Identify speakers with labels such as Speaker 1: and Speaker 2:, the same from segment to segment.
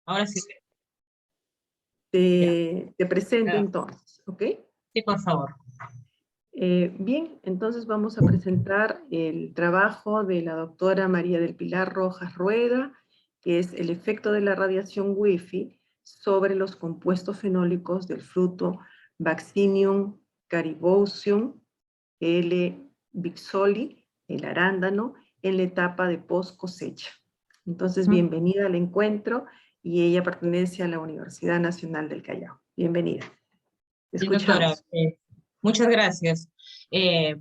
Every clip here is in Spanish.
Speaker 1: Ahora sí, ya.
Speaker 2: Te presento
Speaker 1: Ah,
Speaker 2: entonces, ¿ok?
Speaker 1: sí, por favor.
Speaker 2: Bien, entonces vamos a presentar el trabajo de la doctora María del Pilar Rojas Rueda, que es el efecto de la radiación Wi-Fi sobre los compuestos fenólicos del fruto Vaccinium caribotium L. bixoli, el arándano, en la etapa de post cosecha. Entonces,
Speaker 1: Ujú.
Speaker 2: bienvenida al encuentro, y ella pertenece a la Universidad Nacional del Callao. Bienvenida. Te
Speaker 1: Sí, doctora,
Speaker 2: escuchamos.
Speaker 1: muchas gracias.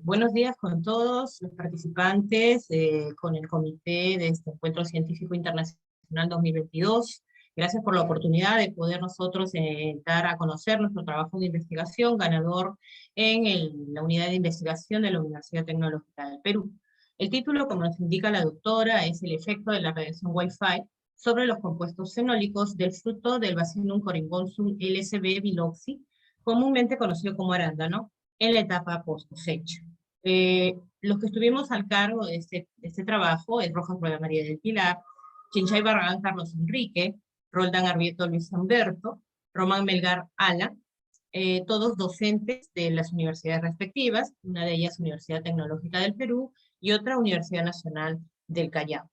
Speaker 1: Buenos días con todos los participantes, con el comité de este Encuentro Científico Internacional 2022. Gracias por la oportunidad de poder nosotros dar a conocer nuestro trabajo de investigación ganador en la unidad de investigación de la Universidad Tecnológica del Perú. El título, como nos indica la doctora, es el efecto de la radiación Wi-Fi sobre los compuestos fenólicos del fruto del Vaccinium corymbosus LSB biloxi, comúnmente conocido como arándano, en la etapa post cosecha. Los que estuvimos al cargo de este trabajo es Rojas Rueda María del Pilar, Chinchay Barragán Carlos Enrique, Roldán Arrieto Luis Humberto, Román Melgar Ala, todos docentes de las universidades respectivas, una de ellas Universidad Tecnológica del Perú y otra Universidad Nacional del Callao.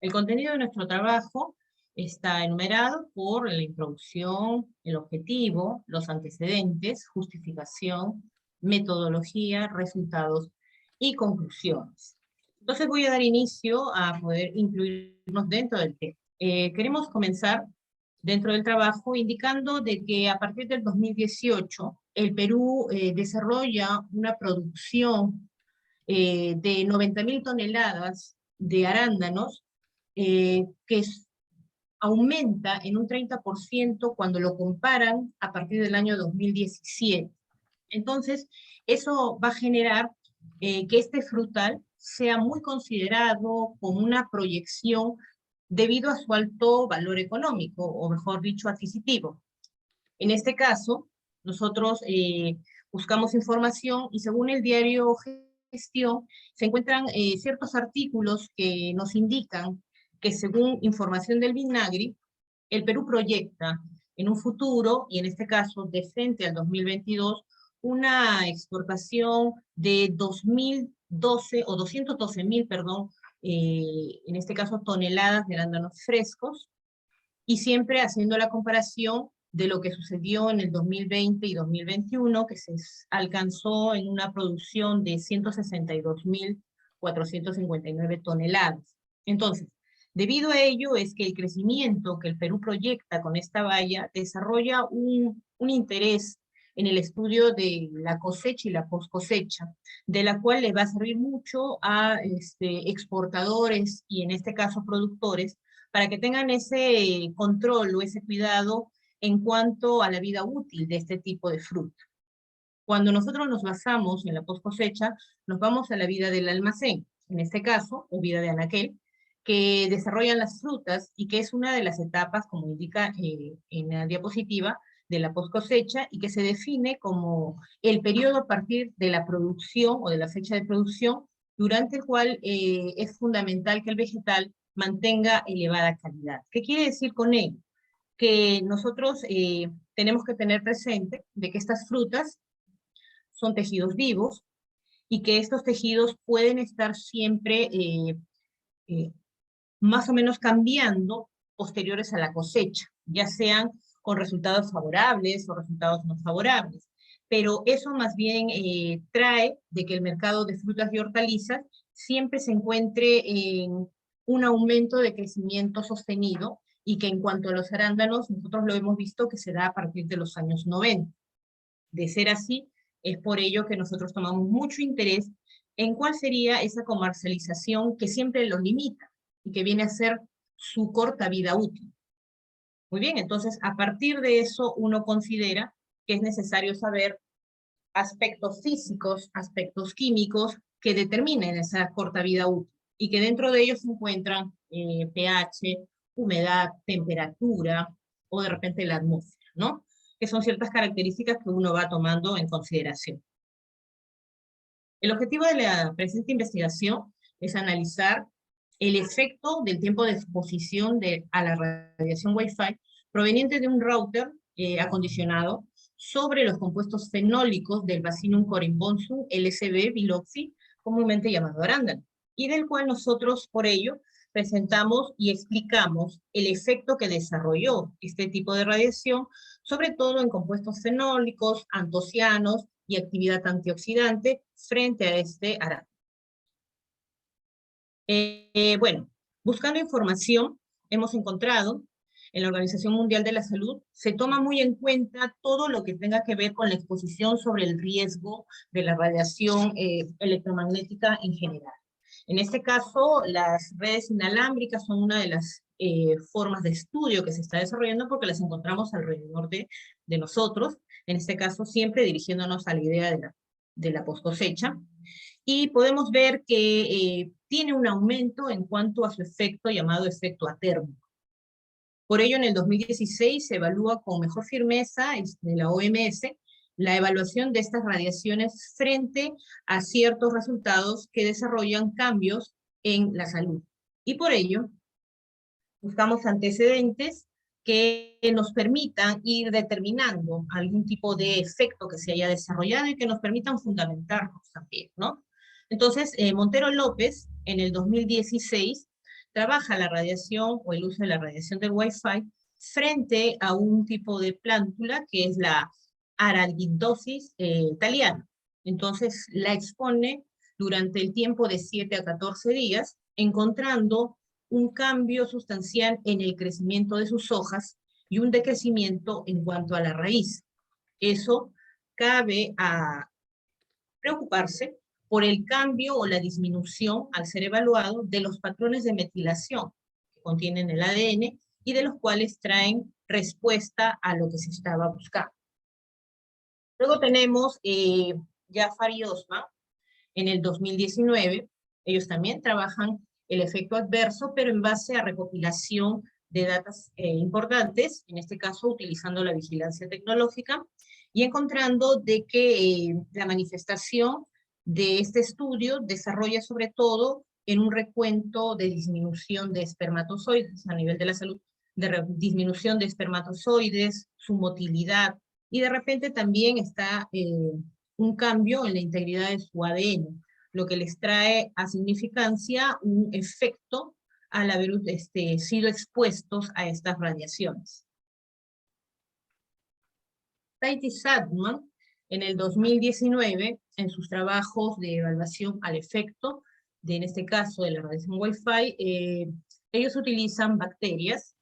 Speaker 1: El contenido de nuestro trabajo está enumerado por la introducción, el objetivo, los antecedentes, justificación, metodología, resultados y conclusiones. Entonces voy a dar inicio a poder incluirnos dentro del tema. Queremos comenzar dentro del trabajo indicando de que a partir del 2018 el Perú desarrolla una producción de 90.000 toneladas de arándanos que aumenta en un 30% cuando lo comparan a partir del año 2017. Entonces, eso va a generar que este frutal sea muy considerado como una proyección debido a su alto valor económico, o mejor dicho, adquisitivo. En este caso, nosotros buscamos información y según el diario Gestión, se encuentran ciertos artículos que nos indican que según información del Vinagri, el Perú proyecta en un futuro, y en este caso de frente al 2022, una exportación de 2012 o 212.000, perdón, en este caso toneladas de arándanos frescos, y siempre haciendo la comparación de lo que sucedió en el 2020 y 2021, que se alcanzó en una producción de 162.459 toneladas. Entonces, debido a ello es que el crecimiento que el Perú proyecta con esta valla desarrolla un interés en el estudio de la cosecha y la post cosecha, de la cual le va a servir mucho a exportadores y en este caso productores, para que tengan ese control o ese cuidado en cuanto a la vida útil de este tipo de fruta. Cuando nosotros nos basamos en la post cosecha, nos vamos a la vida del almacén, en este caso, o vida de anaquel, que desarrollan las frutas y que es una de las etapas, como indica en la diapositiva, de la post cosecha, y que se define como el periodo a partir de la producción o de la fecha de producción, durante el cual es fundamental que el vegetal mantenga elevada calidad. ¿Qué quiere decir con ello? Que nosotros tenemos que tener presente de que estas frutas son tejidos vivos y que estos tejidos pueden estar siempre eh, más o menos cambiando posteriores a la cosecha, ya sean con resultados favorables o resultados no favorables. Pero eso más bien trae de que el mercado de frutas y hortalizas siempre se encuentre en un aumento de crecimiento sostenido, y que en cuanto a los arándanos, nosotros lo hemos visto que se da a partir de los años 90. De ser así, es por ello que nosotros tomamos mucho interés en cuál sería esa comercialización que siempre lo limita y que viene a ser su corta vida útil. Muy bien, entonces a partir de eso uno considera que es necesario saber aspectos físicos, aspectos químicos que determinen esa corta vida útil, y que dentro de ellos se encuentran pH, humedad, temperatura o de repente la atmósfera, ¿no? Que son ciertas características que uno va tomando en consideración. El objetivo de la presente investigación es analizar el efecto del tiempo de exposición a la radiación Wi-Fi proveniente de un router acondicionado sobre los compuestos fenólicos del Vaccinium corimbosum LSB biloxi, comúnmente llamado arándano, y del cual nosotros, por ello, presentamos y explicamos el efecto que desarrolló este tipo de radiación, sobre todo en compuestos fenólicos, antocianos y actividad antioxidante frente a este arándano. Bueno, buscando información, hemos encontrado en la Organización Mundial de la Salud, se toma muy en cuenta todo lo que tenga que ver con la exposición sobre el riesgo de la radiación electromagnética en general. En este caso, las redes inalámbricas son una de las formas de estudio que se está desarrollando porque las encontramos alrededor de nosotros, en este caso siempre dirigiéndonos a la idea de la post cosecha. Y podemos ver que tiene un aumento en cuanto a su efecto llamado efecto atérmico. Por ello, en el 2016 se evalúa con mejor firmeza de la OMS la evaluación de estas radiaciones frente a ciertos resultados que desarrollan cambios en la salud. Y por ello, buscamos antecedentes que nos permitan ir determinando algún tipo de efecto que se haya desarrollado y que nos permitan fundamentarnos también, ¿no? Entonces, Montero López, en el 2016, trabaja la radiación o el uso de la radiación del Wi-Fi frente a un tipo de plántula que es la araldinosis thaliana. Entonces, la expone durante el tiempo de 7 a 14 días, encontrando un cambio sustancial en el crecimiento de sus hojas y un decrecimiento en cuanto a la raíz. Eso cabe a preocuparse por el cambio o la disminución, al ser evaluado, de los patrones de metilación que contienen el ADN y de los cuales traen respuesta a lo que se estaba buscando. Luego tenemos Jafar y Osman, en el 2019, ellos también trabajan el efecto adverso, pero en base a recopilación de datos importantes, en este caso utilizando la vigilancia tecnológica, y encontrando de que la manifestación de este estudio desarrolla sobre todo en un recuento de disminución de espermatozoides a nivel de la salud, de disminución de espermatozoides, su motilidad, y de repente también está un cambio en la integridad de su ADN, lo que les trae a significancia un efecto al haber sido expuestos a estas radiaciones. Taiti Sadman, en el 2019, en sus trabajos de evaluación al efecto, en este caso de la radiación Wi-Fi, ellos utilizan bacterias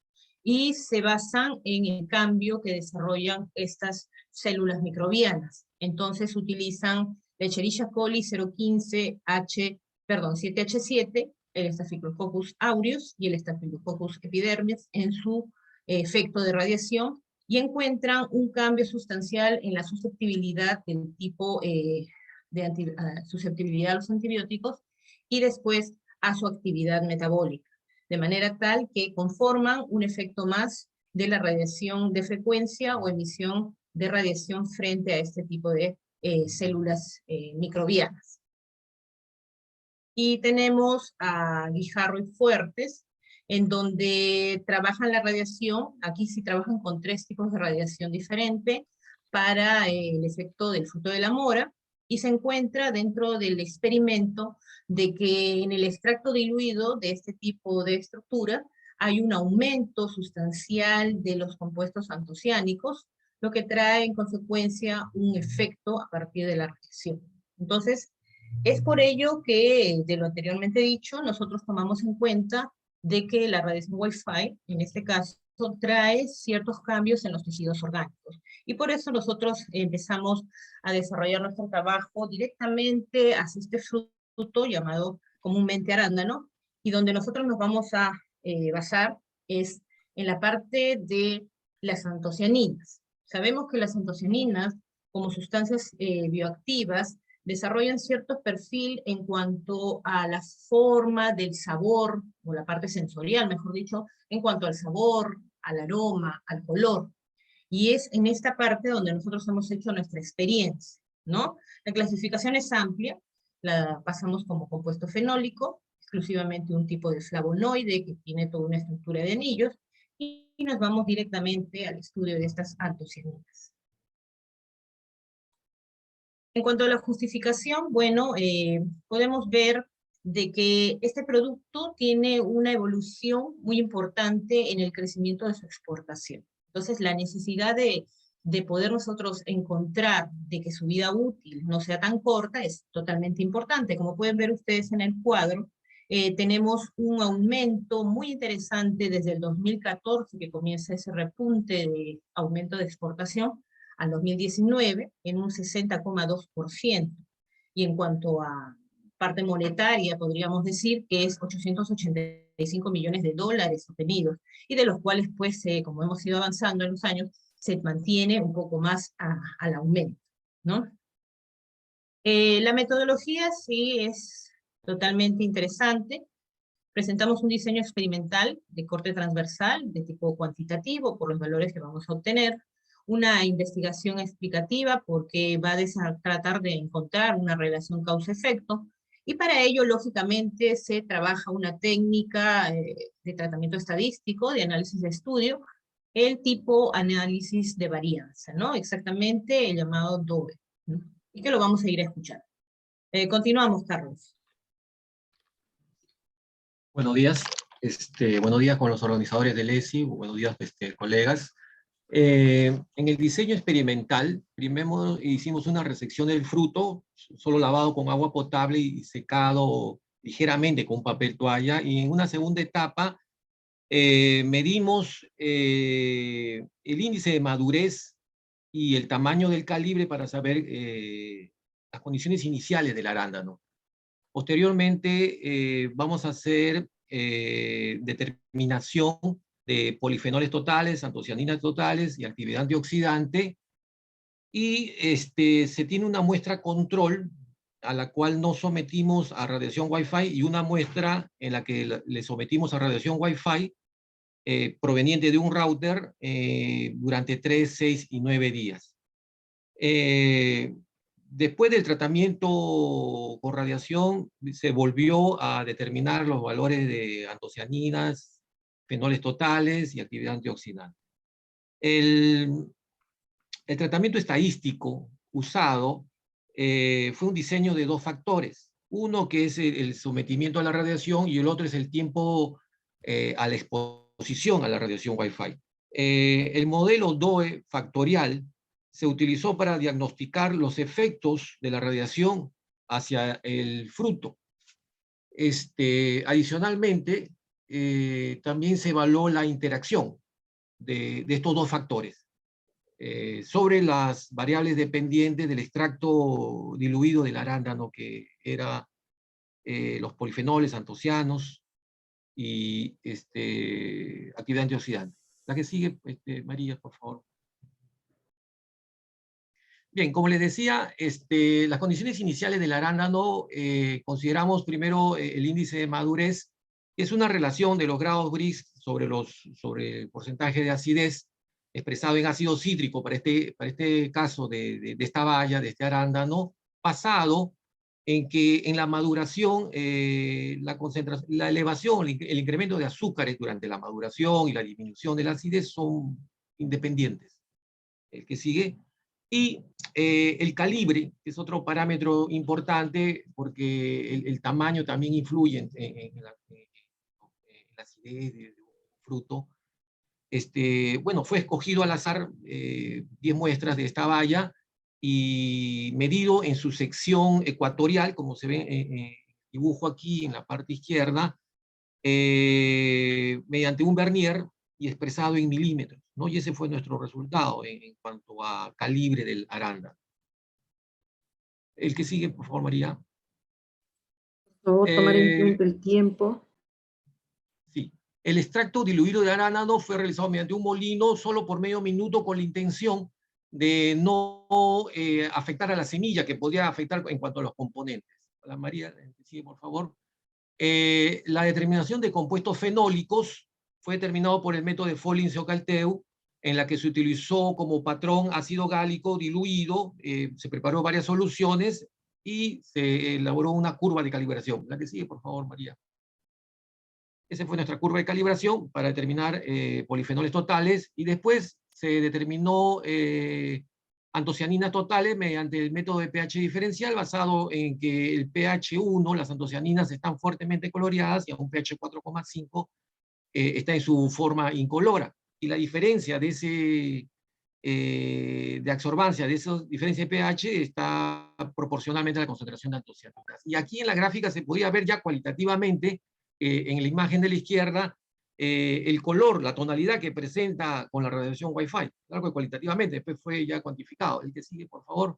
Speaker 1: y se basan en el cambio que desarrollan estas células microbianas. Entonces utilizan la Escherichia coli 7H7, el Staphylococcus aureus y el Staphylococcus epidermis en su efecto de radiación, y encuentran un cambio sustancial en la susceptibilidad del tipo susceptibilidad a los antibióticos y después a su actividad metabólica, de manera tal que conforman un efecto más de la radiación de frecuencia o emisión de radiación frente a este tipo de células microbianas. Y tenemos a Guijarro y Fuertes, en donde trabajan la radiación, aquí sí trabajan con 3 tipos de radiación diferente para el efecto del fruto de la mora, y se encuentra dentro del experimento de que en el extracto diluido de este tipo de estructura hay un aumento sustancial de los compuestos antociánicos, lo que trae en consecuencia un efecto a partir de la radiación. Entonces, es por ello que, de lo anteriormente dicho, nosotros tomamos en cuenta de que la radiación Wi-Fi, en este caso, trae ciertos cambios en los tejidos orgánicos. Y por eso nosotros empezamos a desarrollar nuestro trabajo directamente hacia este fruto llamado comúnmente arándano, y donde nosotros nos vamos a basar es en la parte de las antocianinas. Sabemos que las antocianinas, como sustancias bioactivas, desarrollan cierto perfil en cuanto a la forma del sabor, o la parte sensorial, mejor dicho, en cuanto al sabor, al aroma, al color. Y es en esta parte donde nosotros hemos hecho nuestra experiencia, ¿no? La clasificación es amplia, la pasamos como compuesto fenólico, exclusivamente un tipo de flavonoide que tiene toda una estructura de anillos, y nos vamos directamente al estudio de estas antocianinas. En cuanto a la justificación, bueno, podemos ver de que este producto tiene una evolución muy importante en el crecimiento de su exportación. Entonces, la necesidad de poder nosotros encontrar de que su vida útil no sea tan corta es totalmente importante. Como pueden ver ustedes en el cuadro, tenemos un aumento muy interesante desde el 2014, que comienza ese repunte de aumento de exportación, al 2019 en un 60,2%. Y en cuanto a parte monetaria, podríamos decir que es 885 millones de dólares obtenidos, y de los cuales, pues, como hemos ido avanzando en los años, se mantiene un poco más al aumento, ¿no? La metodología sí es totalmente interesante. Presentamos un diseño experimental de corte transversal, de tipo cuantitativo, por los valores que vamos a obtener, una investigación explicativa, porque va a tratar de encontrar una relación causa-efecto, y para ello, lógicamente, se trabaja una técnica de tratamiento estadístico, de análisis de estudio, el tipo análisis de varianza, ¿no? Exactamente el llamado DOE, ¿no? Y que lo vamos a ir escuchando. Continuamos, Carlos.
Speaker 3: Buenos días. Buenos días con los organizadores del ESI, buenos días, colegas. En el diseño experimental, primero hicimos una resección del fruto, solo lavado con agua potable y secado ligeramente con papel toalla, y en una segunda etapa medimos el índice de madurez y el tamaño del calibre para saber las condiciones iniciales del arándano. Posteriormente vamos a hacer determinación de polifenoles totales, antocianinas totales y actividad antioxidante, y se tiene una muestra control a la cual nos sometimos a radiación Wi-Fi, y una muestra en la que le sometimos a radiación Wi-Fi proveniente de un router durante 3, 6 y 9 días. Después del tratamiento con radiación, se volvió a determinar los valores de antocianinas, fenoles totales y actividad antioxidante. El tratamiento estadístico usado fue un diseño de dos factores. Uno que es el sometimiento a la radiación, y el otro es el tiempo a la exposición a la radiación Wi-Fi. El modelo DOE factorial se utilizó para diagnosticar los efectos de la radiación hacia el fruto. Adicionalmente, también se evaluó la interacción de estos dos factores sobre las variables dependientes del extracto diluido del arándano, que era los polifenoles, antocianos y actividad antioxidante. La que sigue, María, por favor. Bien, como les decía, las condiciones iniciales del arándano, consideramos primero el índice de madurez, que es una relación de los grados Brix sobre el porcentaje de acidez expresado en ácido cítrico para este caso de esta baya, de este arándano, basado en que en la maduración, la elevación, el incremento de azúcares durante la maduración y la disminución de la acidez son independientes. El que sigue. Y el calibre, que es otro parámetro importante, porque el tamaño también influye en la acidez de un fruto. Bueno, fue escogido al azar 10 muestras de esta baya y medido en su sección ecuatorial, como se ve en el dibujo aquí en la parte izquierda, mediante un vernier y expresado en milímetros, ¿no? Y ese fue nuestro resultado en cuanto a calibre del arándano. El que sigue, por favor, María.
Speaker 2: Por favor, tomar en cuenta el tiempo.
Speaker 3: Sí. El extracto diluido de arándano fue realizado mediante un molino solo por medio minuto, con la intención de no afectar a la semilla, que podía afectar en cuanto a los componentes. Hola, María, el que sigue, por favor. La determinación de compuestos fenólicos fue determinado por el método de Follin-Socalteu, en la que se utilizó como patrón ácido gálico diluido, se preparó varias soluciones y se elaboró una curva de calibración. La que sigue, por favor, María. Esa fue nuestra curva de calibración para determinar polifenoles totales, y después se determinó antocianinas totales mediante el método de pH diferencial, basado en que el pH 1, las antocianinas están fuertemente coloreadas, y a un pH 4,5 está en su forma incolora. Y la diferencia de absorbancia de esa diferencia de pH está proporcionalmente a la concentración de antocianinas. Y aquí en la gráfica se podía ver ya cualitativamente, en la imagen de la izquierda, el color, la tonalidad que presenta con la radiación Wi-Fi. Claro que cualitativamente, después fue ya cuantificado. El que sigue, por favor.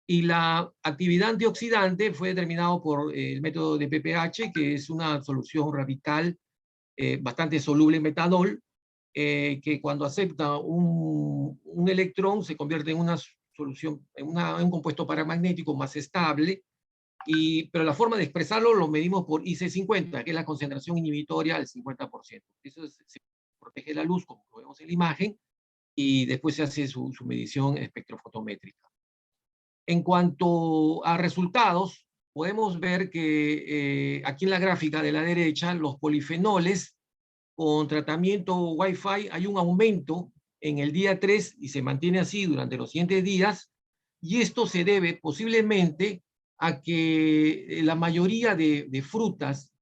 Speaker 3: Y la actividad antioxidante fue determinado por el método de PPH, que es una solución radical bastante soluble en metanol, que cuando acepta un electrón se convierte en una solución, en un compuesto paramagnético más estable, pero la forma de expresarlo lo medimos por IC50, que es la concentración inhibitoria al 50%. Eso se protege la luz, como lo vemos en la imagen, y después se hace su medición espectrofotométrica. En cuanto a resultados, podemos ver que aquí en la gráfica de la derecha, los polifenoles con tratamiento Wi-Fi hay un aumento en el día 3 y se mantiene así durante los siguientes días, y esto se debe posiblemente a que la mayoría de frutas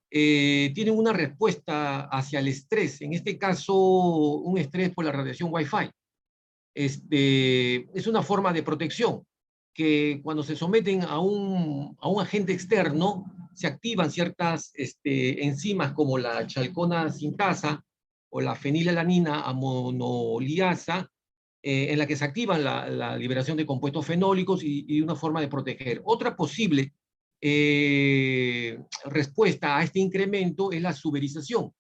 Speaker 3: tienen una respuesta hacia el estrés, en este caso un estrés por la radiación Wi-Fi. Es una forma de protección que cuando se someten a un agente externo, se activan ciertas enzimas como la chalcona sintasa o la fenilalanina amonoliasa, en la que se activan la liberación de compuestos fenólicos, y una forma de proteger. Otra posible respuesta a este incremento es la suberización,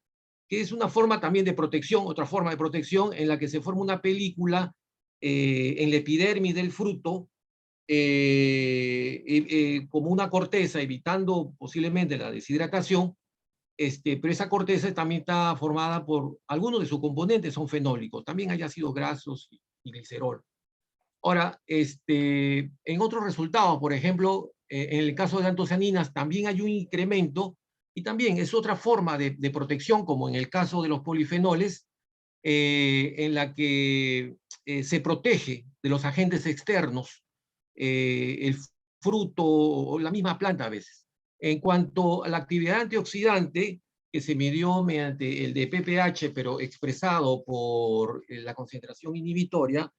Speaker 3: que es una forma también de protección, otra forma de protección en la que se forma una película en la epidermis del fruto, como una corteza, evitando posiblemente la deshidratación, pero esa corteza también está formada por algunos de sus componentes, son fenólicos, también hay ácidos grasos y glicerol. Ahora, en otros resultados, por ejemplo, en el caso de antocianinas, también hay un incremento, y también es otra forma de protección, como en el caso de los polifenoles, en la que se protege de los agentes externos el fruto o la misma planta a veces. En cuanto a la actividad antioxidante, que se midió mediante el de PPH, pero expresado por la concentración inhibitoria,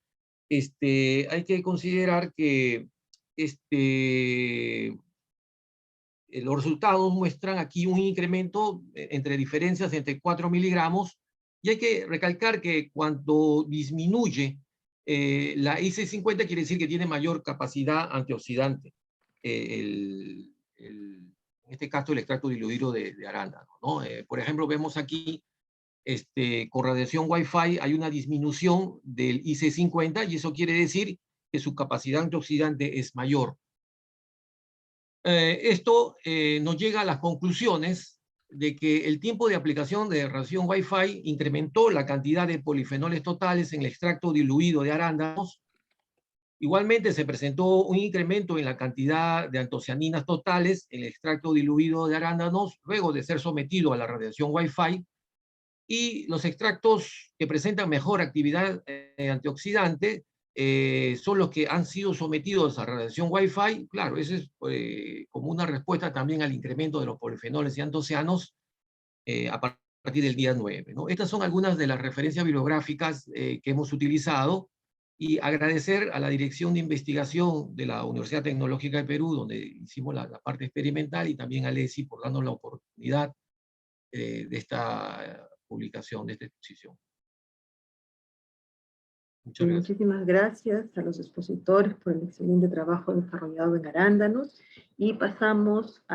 Speaker 3: hay que considerar que los resultados muestran aquí un incremento entre diferencias entre 4 miligramos, y hay que recalcar que cuando disminuye la IC50 quiere decir que tiene mayor capacidad antioxidante, en este caso el extracto diluido de arándano, ¿no? Por ejemplo, vemos aquí con radiación Wi-Fi hay una disminución del IC50, y eso quiere decir que su capacidad antioxidante es mayor. Esto nos llega a las conclusiones de que el tiempo de aplicación de radiación Wi-Fi incrementó la cantidad de polifenoles totales en el extracto diluido de arándanos. Igualmente se presentó un incremento en la cantidad de antocianinas totales en el extracto diluido de arándanos luego de ser sometido a la radiación Wi-Fi, y los extractos que presentan mejor actividad antioxidante son los que han sido sometidos a radiación Wi-Fi. Claro, eso es como una respuesta también al incremento de los polifenoles y antocianos a partir del día 9, ¿no? Estas son algunas de las referencias bibliográficas que hemos utilizado, y agradecer a la Dirección de Investigación de la Universidad Tecnológica de Perú, donde hicimos la parte experimental, y también a LESI por darnos la oportunidad de esta publicación, de esta exposición. Muchas gracias.
Speaker 2: Muchísimas gracias a los expositores por el excelente trabajo desarrollado en arándanos, y pasamos a